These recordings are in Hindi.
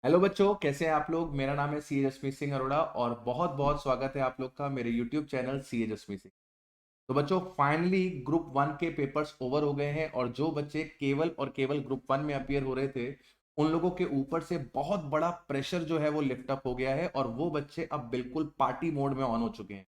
हेलो बच्चों, कैसे हैं आप लोग। मेरा नाम है सी जसमीत सिंह अरोड़ा और बहुत बहुत स्वागत है आप लोग का मेरे यूट्यूब चैनल सी जसमीत सिंह। तो बच्चों, फाइनली ग्रुप वन के पेपर्स ओवर हो गए हैं और जो बच्चे केवल और केवल ग्रुप वन में अपीयर हो रहे थे उन लोगों के ऊपर से बहुत बड़ा प्रेशर जो है वो लिफ्ट अप हो गया है और वो बच्चे अब बिल्कुल पार्टी मोड में ऑन हो चुके हैं।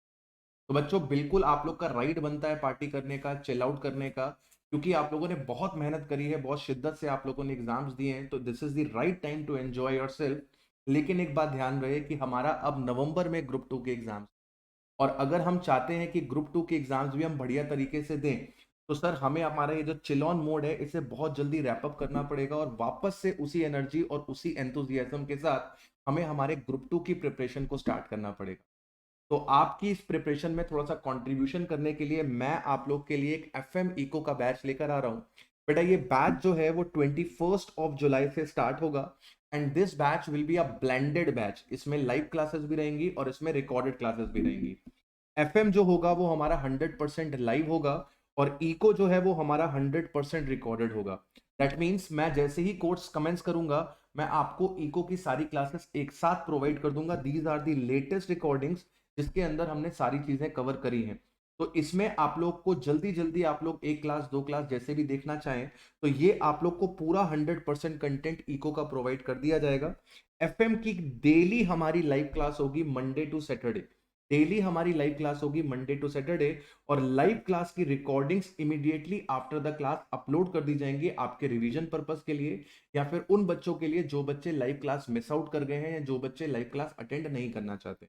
तो बच्चों, बिल्कुल आप लोग का राइट बनता है पार्टी करने का, चिल आउट करने का, क्योंकि आप लोगों ने बहुत मेहनत करी है, बहुत शिद्दत से आप लोगों ने एग्जाम्स दिए हैं, तो this is the right time to enjoy yourself. लेकिन एक बात ध्यान रहे कि हमारा अब नवंबर में ग्रुप टू के एग्जाम्स, और अगर हम चाहते हैं कि ग्रुप टू के एग्जाम्स भी हम बढ़िया तरीके से दें, तो सर हमें हमारा ये जो चिल ऑन मोड है इसे बहुत जल्दी रैप अप करना पड़ेगा और वापस से उसी एनर्जी और उसी एंथुजियाज्म के साथ हमें हमारे ग्रुप टू की प्रिपरेशन को स्टार्ट करना पड़ेगा। तो आपकी इस प्रिपरेशन में थोड़ा सा कंट्रीब्यूशन करने के लिए मैं आप लोग के लिए एक एफएम इको का बैच लेकर आ रहा हूं। बेटा, ये बैच जो है वो 21 जुलाई से स्टार्ट होगा and this batch will be a blended batch. इसमें लाइव क्लासेस भी रहेंगी और इसमें रिकॉर्डेड क्लासेस भी रहेंगी। एफएम जो होगा वो हमारा 100% लाइव होगा और इको जो है वो हमारा 100% रिकॉर्डेड होगा। दैट मीन्स मैं जैसे ही कोर्स कमेंस करूंगा, मैं आपको इको की सारी क्लासेस एक साथ प्रोवाइड कर दूंगा। These are the latest recordings जिसके अंदर हमने सारी चीजें कवर करी हैं। तो इसमें आप लोग को जल्दी जल्दी आप लोग एक क्लास दो क्लास जैसे भी देखना चाहें, तो ये आप लोग को पूरा 100% कंटेंट इको का प्रोवाइड कर दिया जाएगा। एफएम की डेली हमारी लाइव क्लास होगी मंडे टू सैटरडे। डेली हमारी लाइव क्लास होगी मंडे टू सैटरडे और लाइव क्लास की recordings immediately after the class upload कर दी जाएंगी आपके रिवीजन पर्पस के लिए, या फिर उन बच्चों के लिए जो बच्चे लाइव क्लास मिस आउट कर गए हैं या जो बच्चे लाइव क्लास अटेंड नहीं करना चाहते।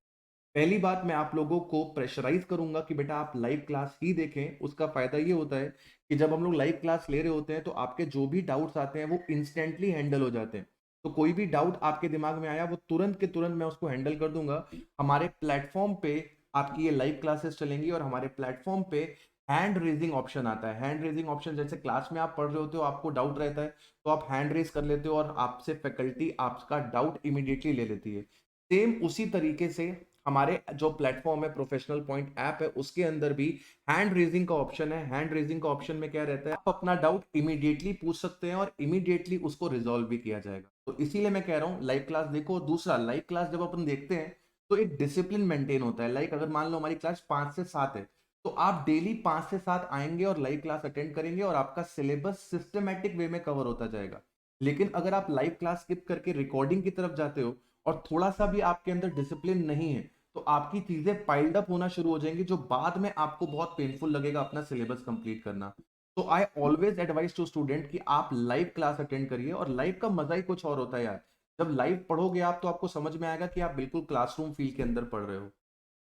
पहली बात, मैं आप लोगों को प्रेशराइज करूंगा कि बेटा आप लाइव क्लास ही देखें। उसका फायदा ये होता है कि जब हम लोग लाइव क्लास ले रहे होते हैं तो आपके जो भी डाउट्स आते हैं वो इंस्टेंटली हैंडल हो जाते हैं। तो कोई भी डाउट आपके दिमाग में आया वो तुरंत के तुरंत मैं उसको हैंडल कर दूंगा। हमारे प्लेटफॉर्म पे आपकी ये लाइव क्लासेस चलेंगी और हमारे प्लेटफॉर्म पे हैंड रेजिंग ऑप्शन आता है। हैंड रेजिंग ऑप्शन जैसे क्लास में आप पढ़ रहे होते हो, आपको डाउट रहता है तो आप हैंड रेज कर लेते हो और आपसे फैकल्टी आपका डाउट इमीडिएटली ले लेती है। सेम उसी तरीके से हमारे जो प्लेटफॉर्म है प्रोफेशनल पॉइंट ऐप है उसके अंदर भी हैंड रेजिंग का ऑप्शन है। हैंड रेजिंग का ऑप्शन में क्या रहता है, आप अपना डाउट इमीडिएटली पूछ सकते हैं और इमीडिएटली उसको रिजॉल्व भी किया जाएगा। तो इसीलिए मैं कह रहा हूँ लाइव क्लास देखो। दूसरा, लाइव क्लास जब अपन देखते हैं तो एक डिसिप्लिन मेंटेन होता है। लाइक अगर मान लो हमारी क्लास 5 से 7 है, तो आप डेली 5 से 7 आएंगे और लाइव क्लास अटेंड करेंगे और आपका सिलेबस सिस्टमेटिक वे में कवर होता जाएगा। लेकिन अगर आप लाइव क्लास स्किप करके रिकॉर्डिंग की तरफ जाते हो और थोड़ा सा भी आपके अंदर डिसिप्लिन नहीं है, तो आपकी चीजें पाइल्ड अप होना शुरू हो जाएंगी जो बाद में आपको बहुत पेनफुल लगेगा अपना सिलेबस कंप्लीट करना। तो I always advise to student कि आप लाइव क्लास अटेंड करिए और लाइव का मजा ही कुछ और होता है यार। जब लाइव पढ़ोगे आप तो आपको समझ में आएगा कि आप बिल्कुल क्लासरूम फील के अंदर पढ़ रहे हो।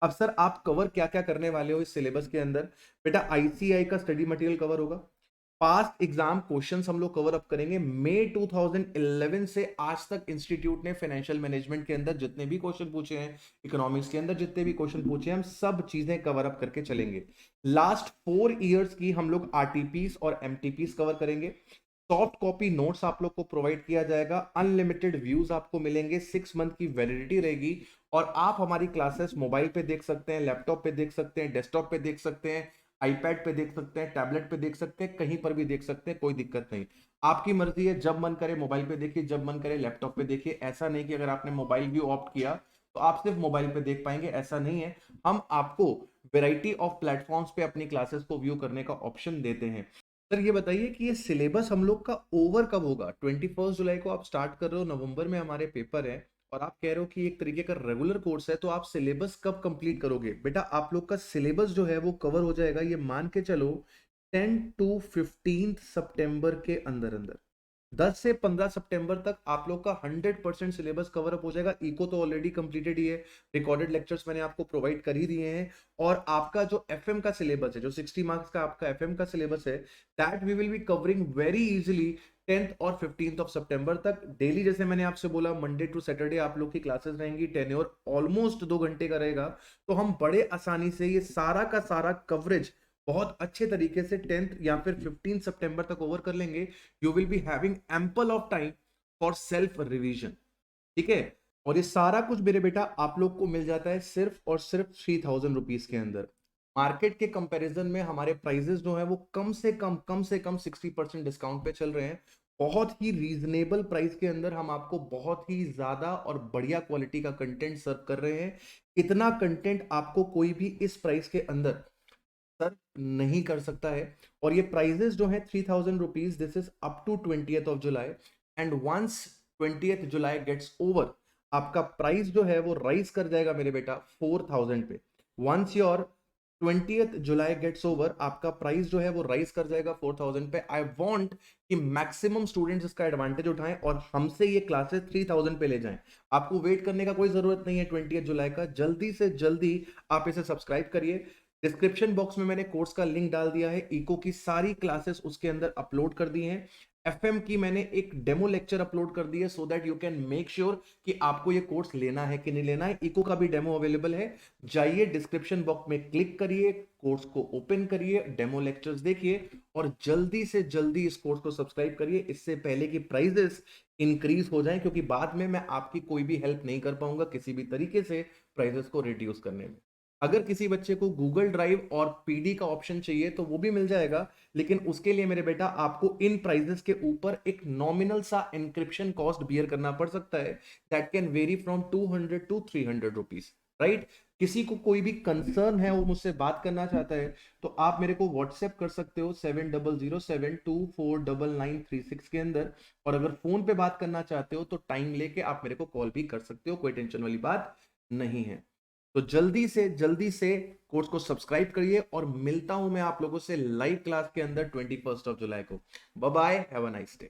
अब सर आप कवर क्या क्या करने वाले हो इस सिलेबस के अंदर। बेटा, आईसीआई का स्टडी मटेरियल कवर होगा। पास्ट एग्जाम क्वेश्चंस हम लोग कवर अप करेंगे। मई 2011 से आज तक इंस्टीट्यूट ने फाइनेंशियल मैनेजमेंट के अंदर जितने भी क्वेश्चन पूछे हैं, इकोनॉमिक्स के अंदर जितने भी क्वेश्चन पूछे हैं, हम सब चीजें कवर अप करके चलेंगे। लास्ट 4 इयर्स की हम लोग आरटीपीस और एमटीपीस कवर करेंगे। सॉफ्ट कॉपी नोट्स आप लोग को प्रोवाइड किया जाएगा। अनलिमिटेड व्यूज आपको मिलेंगे, 6 मंथ की वैलिडिटी रहेगी और आप हमारी क्लासेस मोबाइल पे देख सकते हैं, लैपटॉप पे देख सकते हैं, डेस्कटॉप पे देख सकते हैं, आईपैड पे देख सकते हैं, टैबलेट पे देख सकते हैं, कहीं पर भी देख सकते हैं, कोई दिक्कत नहीं। आपकी मर्जी है, जब मन करे मोबाइल पे देखिए, जब मन करे लैपटॉप पे देखिए। ऐसा नहीं कि अगर आपने मोबाइल व्यू ऑप्ट किया तो आप सिर्फ मोबाइल पे देख पाएंगे, ऐसा नहीं है। हम आपको वेराइटी ऑफ प्लेटफॉर्म्स पे अपनी क्लासेस को व्यू करने का ऑप्शन देते हैं। सर ये बताइए कि ये सिलेबस हम लोग का ओवर कब होगा। 21 जुलाई को आप स्टार्ट कर रहे हो, नवंबर में हमारे पेपर है और आप कह रहे हो कि एक तरीके का रेगुलर कोर्स है, तो आप सिलेबस कब कंप्लीट करोगे। बेटा, आप लोग का सिलेबस जो है वो कवर हो जाएगा, ये मान के चलो 10 to 15 सितंबर के अंदर अंदर। 10 से 15 सितंबर तक आप लोग का 100% सिलेबस कवर अप हो जाएगा। इको तो ऑलरेडी कंप्लीटेड ही है, रिकॉर्डेड लेक्चर्स मैंने आपको प्रोवाइड कर ही दिए हैं। और आपका जो एफएम का सिलेबस है, जो 60 मार्क्स का आपका एफएम का सिलेबस है, that we will be covering very easily 10th और 15th सितंबर तक। डेली जैसे मैंने आपसे बोला मंडे टू सैटरडे आप लोग की क्लासेस रहेंगी, टेन्योर ऑलमोस्ट 2 घंटे का रहेगा। तो हम बड़े आसानी से ये सारा का सारा कवरेज बहुत अच्छे तरीके से 10th या फिर 15 सितंबर तक ओवर कर लेंगे। You will be having ample of time for self revision. ठीक है। और ये सारा कुछ मेरे बेटा आप लोग को मिल जाता है सिर्फ और सिर्फ 3000 रुपीज के अंदर। मार्केट के कंपैरिजन में हमारे प्राइजेस जो है वो कम से कम 60% डिस्काउंट पे चल रहे हैं। बहुत ही रीजनेबल प्राइस के अंदर हम आपको बहुत ही ज्यादा और बढ़िया क्वालिटी का कंटेंट सर्व कर रहे हैं। इतना कंटेंट आपको कोई भी इस प्राइस के अंदर सर्व नहीं कर सकता है। और ये प्राइजेस जो है 3000 rupees, this is up to 20th of July। And once 20th July gets over, आपका प्राइस जो है वो राइज कर जाएगा मेरे बेटा 4000 पे। Once your 20th July gets over, आपका प्राइस जो है वो राइज कर जाएगा 4000 पे। आई वॉन्ट कि मैक्सिमम स्टूडेंट्स इसका एडवांटेज उठाएं और हमसे ये क्लासेस 3000 पे ले जाएं। आपको वेट करने का कोई जरूरत नहीं है 20th July का, जल्दी से जल्दी आप इसे सब्सक्राइब करिए। डिस्क्रिप्शन बॉक्स में मैंने कोर्स का लिंक डाल दिया है, इको की सारी क्लासेस उसके अंदर अपलोड कर दी हैं। एफएम की मैंने एक डेमो लेक्चर अपलोड कर दी है, so that you can make sure कि आपको ये कोर्स लेना है कि नहीं लेना है। इको का भी डेमो अवेलेबल है, जाइए डिस्क्रिप्शन बॉक्स में क्लिक करिए, कोर्स को ओपन करिए, डेमो लेक्चर्स देखिए और जल्दी से जल्दी इस कोर्स को सब्सक्राइब करिए, इससे पहले कि प्राइजेस इंक्रीज हो जाएं, क्योंकि बाद में मैं आपकी कोई भी हेल्प नहीं कर पाऊंगा किसी भी तरीके से प्राइजेस को रिड्यूस करने में। अगर किसी बच्चे को गूगल ड्राइव और पीडी का ऑप्शन चाहिए तो वो भी मिल जाएगा, लेकिन उसके लिए मेरे बेटा आपको इन प्राइजेस के ऊपर एक नॉमिनल सा इंक्रिप्शन कॉस्ट बियर करना पड़ सकता है, that can very from 200 to 300 rupees, right. किसी को कोई भी कंसर्न है, वो मुझसे बात करना चाहता है, तो आप मेरे को व्हाट्सएप कर सकते हो 7007249936 के अंदर। और अगर फोन पे बात करना चाहते हो तो टाइम लेके आप मेरे को कॉल भी कर सकते हो, कोई टेंशन वाली बात नहीं है। तो जल्दी से कोर्स को सब्सक्राइब करिए और मिलता हूं मैं आप लोगों से लाइव क्लास के अंदर 21st of July को। Bye bye, have a nice day.